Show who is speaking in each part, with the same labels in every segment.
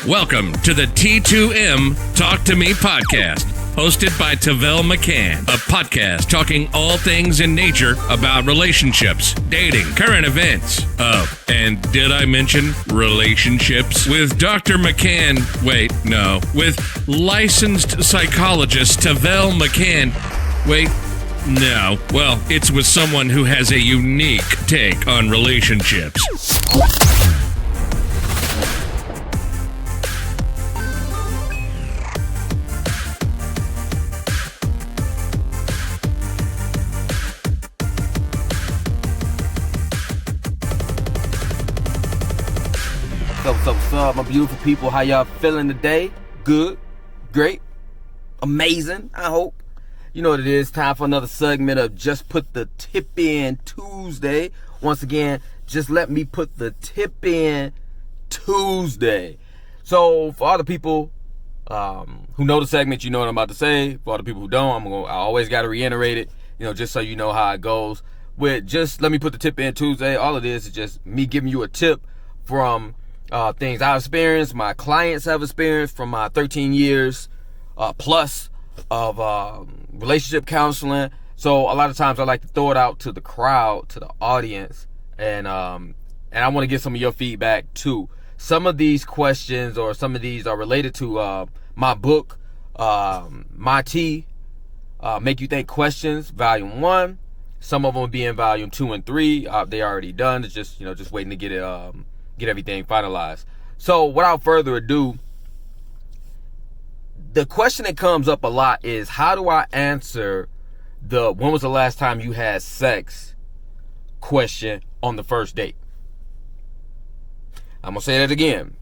Speaker 1: Welcome to the T2M Talk to Me podcast, hosted by Tavel McCann, a podcast talking all things in nature about relationships, dating, current events. Oh, and did I mention relationships? With Dr. McCann, with licensed psychologist Tavel McCann. No. Well, it's with someone who has a unique take on relationships.
Speaker 2: What's up, my beautiful people? How y'all feeling today? Good? Great? Amazing, I hope. You know what it is, time for another segment of Just Put the Tip In Tuesday. Once again, just let me put the tip in Tuesday. So, for all the people who know the segment, you know what I'm about to say. For all the people who don't, I always got to reiterate it, just so you know how it goes. With just let me put the tip in Tuesday, all it is just me giving you a tip from things I've experienced, my clients have experienced from my 13 years plus of relationship counseling. So a lot of times I like to throw it out to the crowd, to the audience, and I want to get some of your feedback too. Some of these questions or some of these are related to my book, My T, Make You Think Questions, Volume 1. Some of them will be in Volume 2 and 3. They already done. It's just just waiting to get it. Get everything finalized. So without further ado, the question that comes up a lot is, how do I answer the when was the last time you had sex question on the first date? I'm gonna say that again.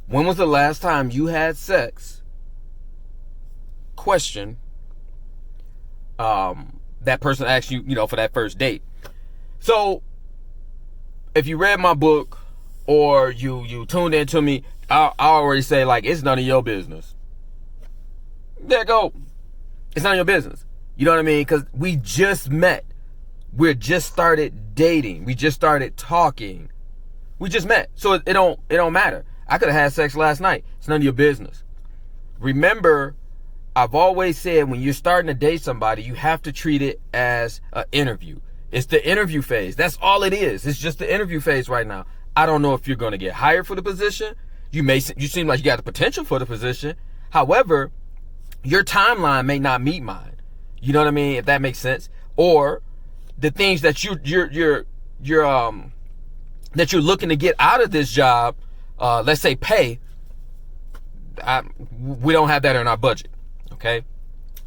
Speaker 2: When was the last time you had sex question that person asked you, for that first date. So if you read my book or you tuned into me, I already say, it's none of your business. There you go. It's none of your business. You know what I mean? Because we just met. We just started dating. We just started talking. We just met. So it don't matter. I could have had sex last night. It's none of your business. Remember, I've always said when you're starting to date somebody, you have to treat it as an interview. It's the interview phase. That's all it is. It's just the interview phase right now. I don't know if you're going to get hired for the position. You seem like you got the potential for the position. However, your timeline may not meet mine. You know what I mean? If that makes sense. Or the things that you're looking to get out of this job, let's say pay, we don't have that in our budget. Okay?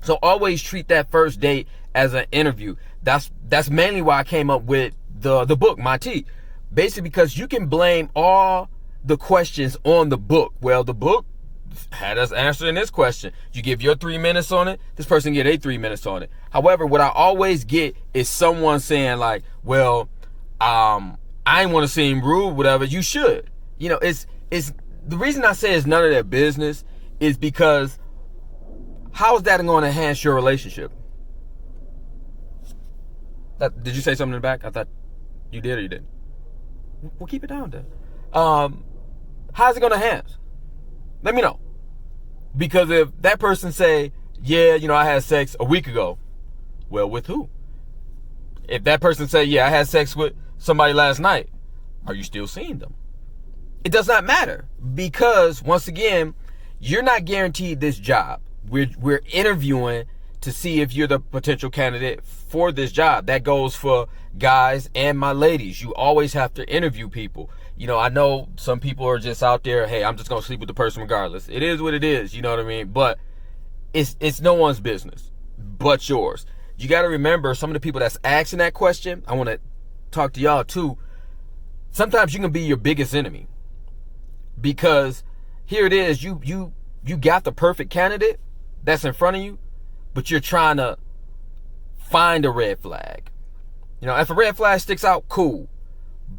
Speaker 2: So always treat that first date as an interview. That's mainly why I came up with the book, My T. Basically because you can blame all the questions on the book. Well, the book had us answering this question. You give your 3 minutes on it, this person get 3 minutes on it. However, what I always get is someone saying I ain't want to seem rude, whatever. You should. It's the reason I say it's none of their business is because how is that going to enhance your relationship? Did you say something in the back? I thought you did or you didn't. We'll keep it down there. How's it going to enhance? Let me know. Because if that person say, yeah, I had sex a week ago. Well, with who? If that person say, yeah, I had sex with somebody last night. Are you still seeing them? It does not matter. Because, once again, you're not guaranteed this job. We're interviewing to see if you're the potential candidate for this job. That goes for guys and my ladies. You always have to interview people. I know some people are just out there, hey, I'm just going to sleep with the person regardless. It is what it is, you know what I mean? But it's no one's business but yours. You got to remember, some of the people that's asking that question, I want to talk to y'all too. Sometimes you can be your biggest enemy. Because here it is, you got the perfect candidate that's in front of you, but you're trying to find a red flag. If a red flag sticks out, cool.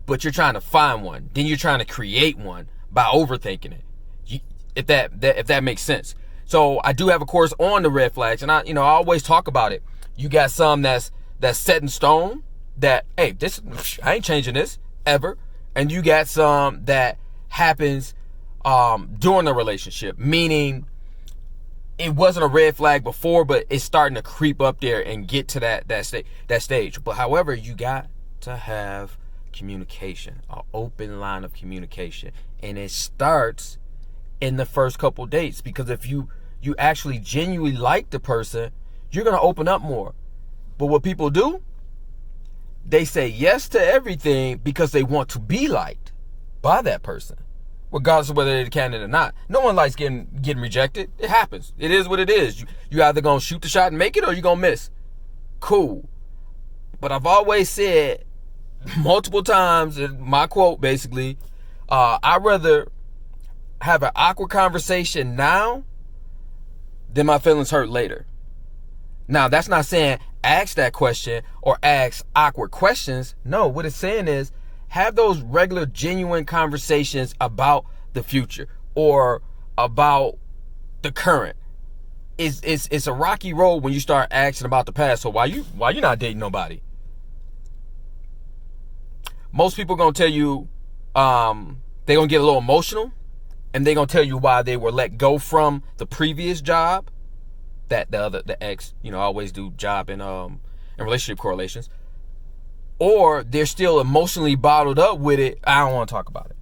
Speaker 2: But you're trying to find one. Then you're trying to create one by overthinking it. If that makes sense. So I do have a course on the red flags, and I always talk about it. You got some that's set in stone that, hey, I ain't changing this ever. And you got some that happens during the relationship, meaning it wasn't a red flag before, but it's starting to creep up there and get to that stage. But however, you got to have communication, an open line of communication, and it starts in the first couple dates, because if you actually genuinely like the person, you're gonna open up more. But what people do, they say yes to everything because they want to be liked by that person, regardless of whether they're the candidate or not. No one likes getting rejected. It happens. It is what it is. You either gonna shoot the shot and make it, or you gonna miss. Cool. But I've always said multiple times, in my quote basically, I'd rather have an awkward conversation now than my feelings hurt later. Now, that's not saying ask that question or ask awkward questions. No, what it's saying is have those regular, genuine conversations about the future or about the current. It's a rocky road when you start asking about the past. So why you not dating nobody? Most people gonna tell you they're gonna get a little emotional, and they're gonna tell you why they were let go from the previous job. That the ex, always do job and relationship correlations. Or they're still emotionally bottled up with it. I don't want to talk about it.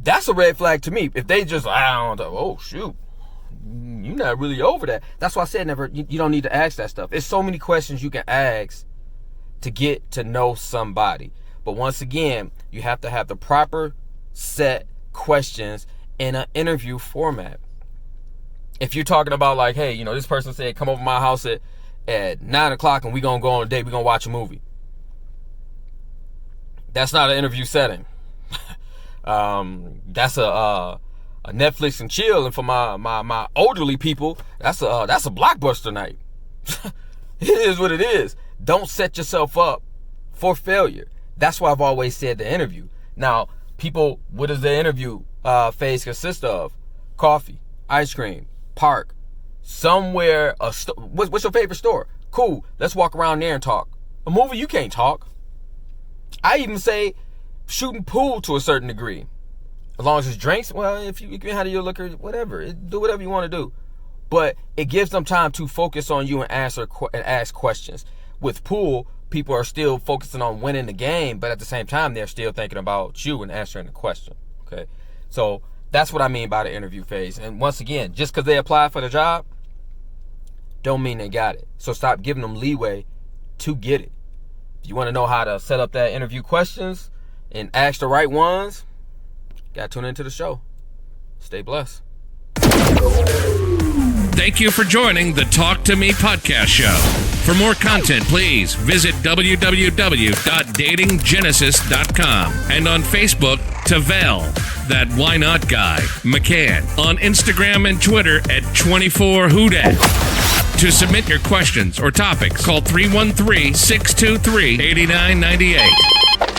Speaker 2: That's a red flag to me. If they just, I don't want to, oh shoot, you're not really over that. That's why I said never. You don't need to ask that stuff. There's so many questions you can ask to get to know somebody. But once again, you have to have the proper set questions in an interview format. If you're talking about like, hey, this person said, come over to my house at 9:00 and we're going to go on a date. We're going to watch a movie. That's not an interview setting. That's a Netflix and chill. And for my elderly people, that's a blockbuster night. It is what it is. Don't set yourself up for failure. That's why I've always said the interview. Now, people, what does the interview phase consist of? Coffee, ice cream, park, somewhere. What's your favorite store? Cool. Let's walk around there and talk. A movie, you can't talk. I even say shooting pool to a certain degree. As long as it's drinks, well, if you can handle your liquor, whatever. Do whatever you want to do. But it gives them time to focus on you and ask questions. With pool, people are still focusing on winning the game, but at the same time, they're still thinking about you and answering the question. Okay? So that's what I mean by the interview phase. And once again, just because they apply for the job, don't mean they got it. So stop giving them leeway to get it. If you want to know how to set up that interview questions and ask the right ones, got to tune into the show. Stay blessed.
Speaker 1: Thank you for joining the Talk to Me podcast show. For more content, please visit www.datinggenesis.com and on Facebook, Tavel, that why not guy, McCann, on Instagram and Twitter at 24whodat. To submit your questions or topics, call 313-623-8998.